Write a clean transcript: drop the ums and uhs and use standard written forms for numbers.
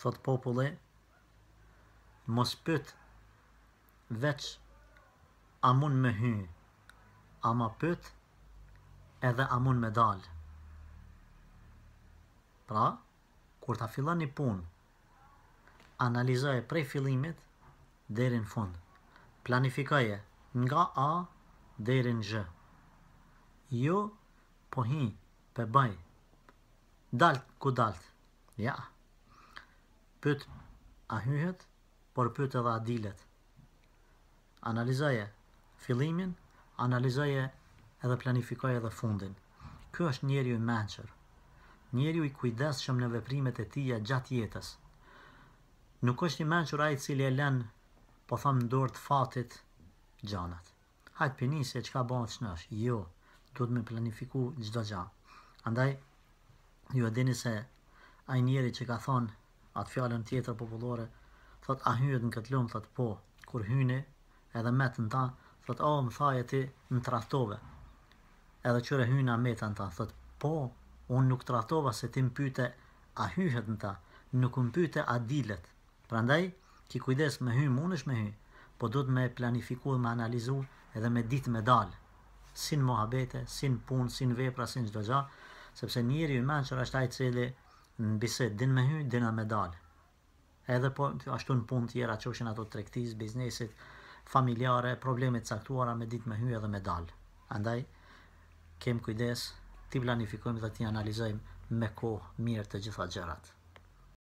thot populli, mos pyet veç a mun me hy, ama pyet edhe a mun me dal. Pra, kur ta fillon një punë, analizoje prej fillimit deri në fund. Planifikoje nga A deri në Zh. Jo, po hi, pe baj. Dalt ku dalt. Ja. Pyet a hyhet, por pyet edhe a dilet. Analizoje fillimin, analizoje edhe planifikoje edhe fundin. Ky është njeriu i mençur. Njeriu i kujdesshëm në veprimet e tija gjatë jetës. Nuk është i mençur ai i cili e lën, po them, në dorë të fatit gjanat. Hajt pinisje çka bën ç'nosh. Jo, duhet me planifiku çdo gjë. Andaj ju e dini se ai njeri që ka thonë atë fjalën tjetër popullore, thot a hyhet në këtë lumë, thot po, kur hyni edhe metën ta, thot o më thaje ti më trahtove. Edhe qëre hyna metën ta, thot po, unë nuk trahtova se ti më pyte a hyhet në ta, nuk më pyte a dilet. Prandaj, ki kujdes me hy, munësh me hy, po duhet me planifiku dhe me analizu edhe me ditë me dalë. Sin mohabete, sin punë, sin vepra, sin çdo gjë, sepse njeri i mençur është ai i cili në bisedë din me hy, din me dalë. Edhe po ashtu në punë tjera, qofshin ato tregtisë, biznesit, familjare, problemet caktuara, me ditë me hy edhe me dalë. Andaj, kem kujdes, ti planifikojmë dhe ti analizojmë me kohë mirë të gjitha gjërat.